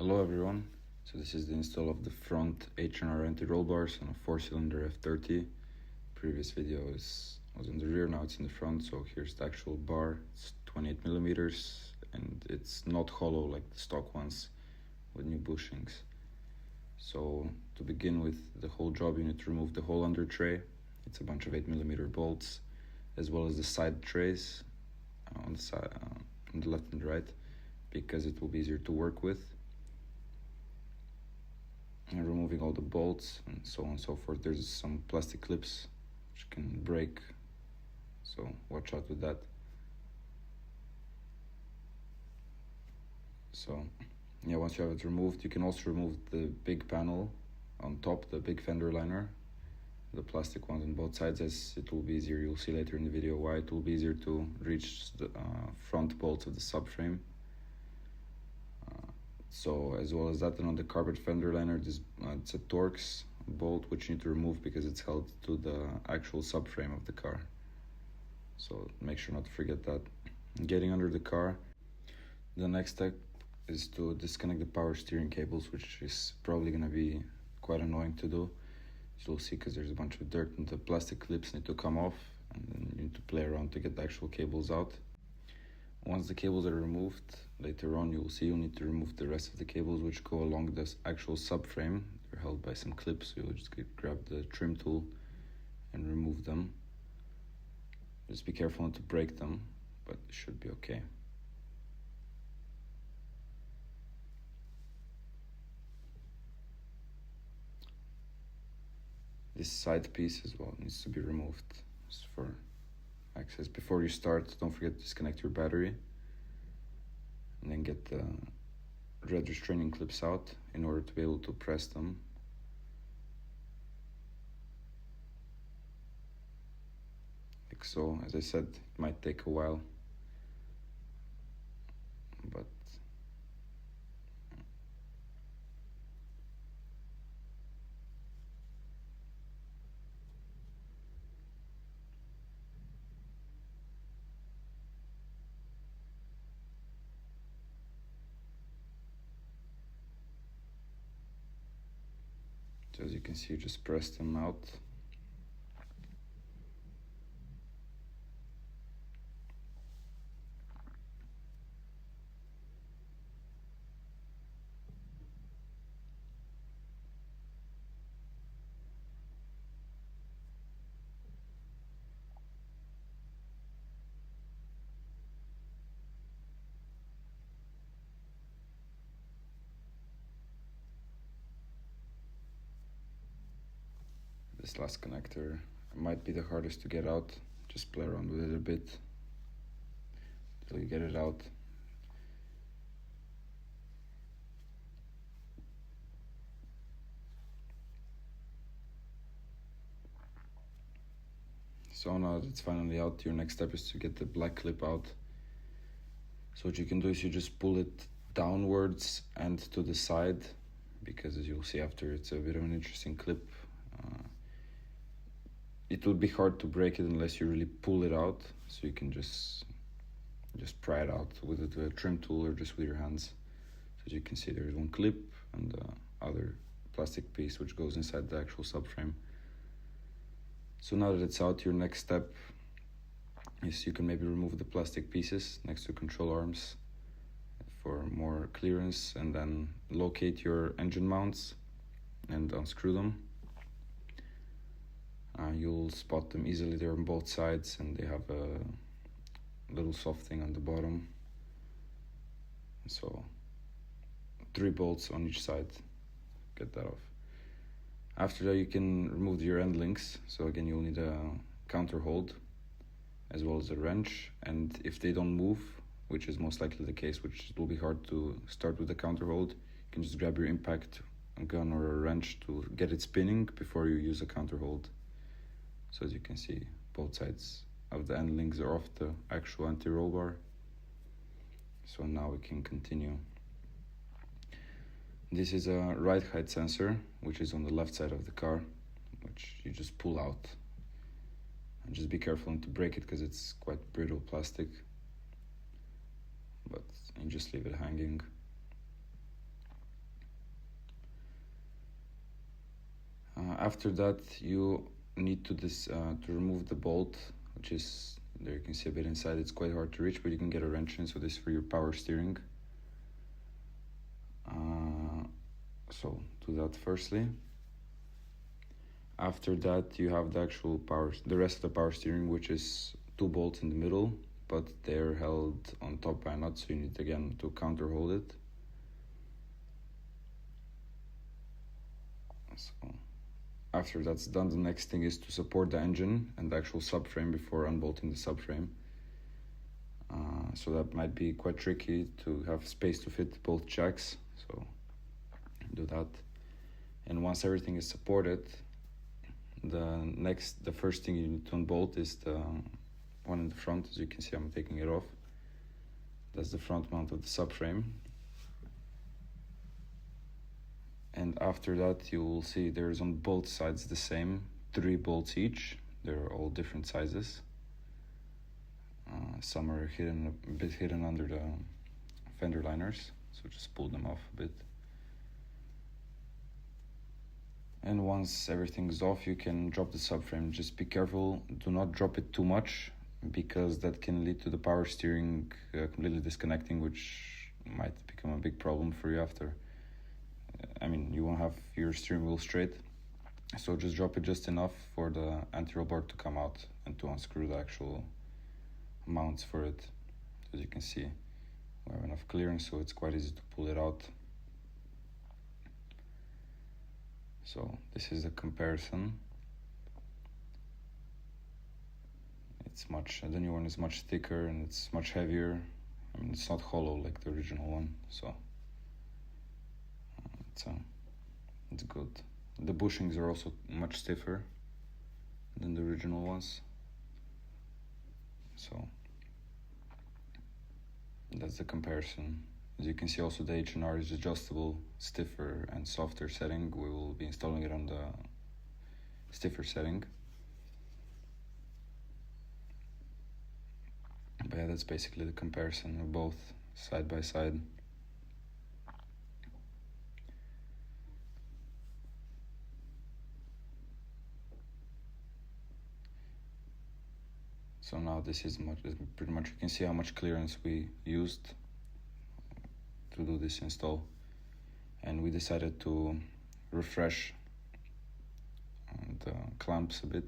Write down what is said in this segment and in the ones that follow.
Hello everyone, so this is the install of the front H&R anti-roll bars on a 4-cylinder F30. Previous video was in the rear, now it's in the front, so here's the actual bar. It's 28 millimeters and it's not hollow like the stock ones with new bushings. So to begin with the whole job, you need to remove the whole under tray. It's a bunch of 8mm bolts, as well as the side trays on the side, on the left and right, because it will be easier to work with. And removing all the bolts and so on and so forth. There's some plastic clips which can break, so watch out with that. So yeah, once you have it removed, you can also remove the big panel on top, the big fender liner, the plastic ones on both sides, as it will be easier. You'll see later in the video why it will be easier to reach the front bolts of the subframe. So as well as that, and on the carpet fender liner, it's a Torx bolt which you need to remove because it's held to the actual subframe of the car. So make sure not to forget that. Getting under the car, the next step is to disconnect the power steering cables, which is probably going to be quite annoying to do. As you'll see, because there's a bunch of dirt and the plastic clips need to come off, and then you need to play around to get the actual cables out. Once the cables are removed, later on you'll see you'll need to remove the rest of the cables which go along this actual subframe. They're held by some clips, so you'll just grab the trim tool and remove them. Just be careful not to break them, but it should be okay. This side piece as well needs to be removed just for access. Before you start, don't forget to disconnect your battery and then get the red restraining clips out in order to be able to press them. Like so. As I said, it might take a while, but so as you can see, you just press them out. This last connector might be the hardest to get out. Just play around with it a bit till you get it out. So now that it's finally out, your next step is to get the black clip out. So what you can do is you just pull it downwards and to the side, because as you'll see after, it's a bit of an interesting clip. It would be hard to break it unless you really pull it out, so you can just pry it out with a trim tool or just with your hands. So as you can see, there's one clip and the other plastic piece which goes inside the actual subframe. So now that it's out, your next step is you can maybe remove the plastic pieces next to control arms for more clearance, and then locate your engine mounts and unscrew them. You'll spot them easily. They're on both sides and they have a little soft thing on the bottom. So 3 bolts on each side. Get that off. After that, you can remove your end links. So again, you'll need a counter hold as well as a wrench, and if they don't move, which is most likely the case, which it will be hard to start with the counter hold, you can just grab your impact gun or a wrench to get it spinning before you use a counter hold. So as you can see, both sides of the end links are off the actual anti-roll bar. So now we can continue. This is a ride height sensor, which is on the left side of the car, which you just pull out. And just be careful not to break it because it's quite brittle plastic. But you just leave it hanging. After that, you need to remove the bolt, which is, there you can see a bit inside. It's quite hard to reach, but you can get a wrench in. So this is for your power steering. So do that firstly. After that, you have the actual the rest of the power steering, which is 2 bolts in the middle, but they're held on top by a nut, so you need again to counter hold it. So after that's done, the next thing is to support the engine and the actual subframe before unbolting the subframe. So that might be quite tricky to have space to fit both jacks, so do that. And once everything is supported, the first thing you need to unbolt is the one in the front. As you can see, I'm taking it off. That's the front mount of the subframe. And after that, you will see there's on both sides the same 3 bolts each. They're all different sizes. Some are a bit hidden under the fender liners, so just pull them off a bit. And once everything's off, you can drop the subframe. Just be careful, do not drop it too much, because that can lead to the power steering completely disconnecting, which might become a big problem for you after. I mean, you won't have your steering wheel straight, so just drop it just enough for the anti-roll bar to come out and to unscrew the actual mounts for it. As you can see, we have enough clearance, so it's quite easy to pull it out. So this is a comparison. It's the new one is much thicker and it's much heavier. I mean, it's not hollow like the original one, so it's good. The bushings are also much stiffer than the original ones. So that's the comparison. As you can see, also the H&R is adjustable, stiffer and softer setting. We will be installing it on the stiffer setting. But yeah, that's basically the comparison of both side by side. So now this is pretty much, you can see how much clearance we used to do this install. And we decided to refresh the clamps a bit.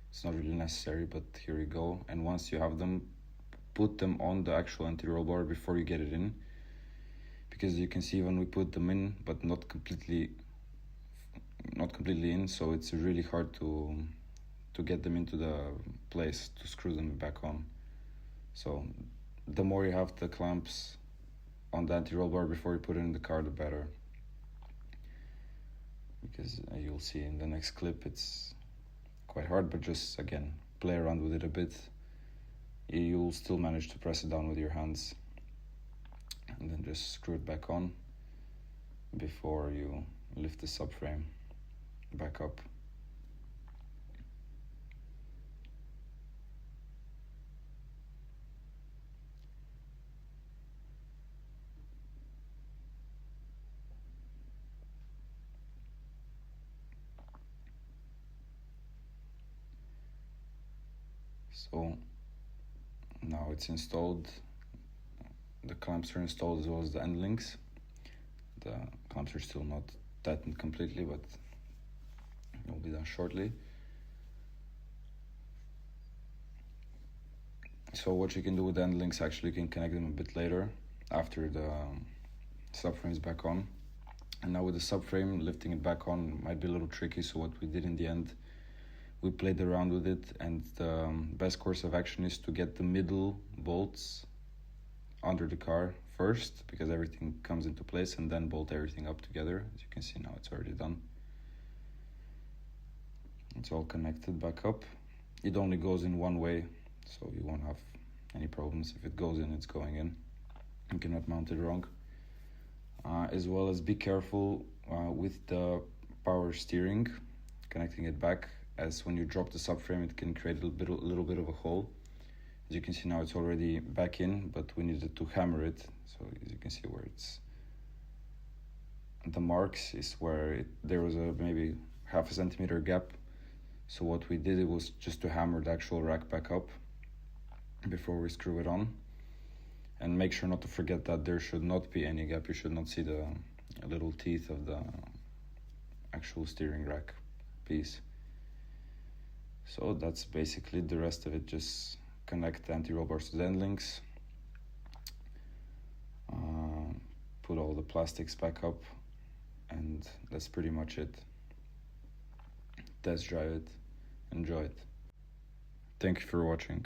It's not really necessary, but here you go. And once you have them, put them on the actual anti-roll bar before you get it in, because you can see when we put them in, but not completely in, so it's really hard to get them into the place to screw them back on. So the more you have the clamps on the anti-roll bar before you put it in the car, the better, because you'll see in the next clip it's quite hard, but just again play around with it a bit. You'll still manage to press it down with your hands and then just screw it back on before you lift the subframe back up. So now it's installed. The clamps are installed as well as the end links. The clamps are still not tightened completely, but it will be done shortly. So what you can do with the end links, actually you can connect them a bit later after the subframe is back on. And now with the subframe, lifting it back on might be a little tricky, so what we did in the end, we played around with it, and the best course of action is to get the middle bolts under the car first, because everything comes into place, and then bolt everything up together. As you can see now, it's already done. It's all connected back up. It only goes in one way, so you won't have any problems. If it goes in, it's going in. You cannot mount it wrong. As well as be careful with the power steering, connecting it back, as when you drop the subframe it can create a little bit of a hole. As you can see now, it's already back in, but we needed to hammer it. So as you can see where it's the marks is where there was a maybe half a centimeter gap. So what we did, it was just to hammer the actual rack back up before we screw it on. And make sure not to forget that there should not be any gap. You should not see the little teeth of the actual steering rack piece. So that's basically the rest of it. Just connect the anti-roll bars to the end links, put all the plastics back up, and that's pretty much it. Test drive it, enjoy it. Thank you for watching.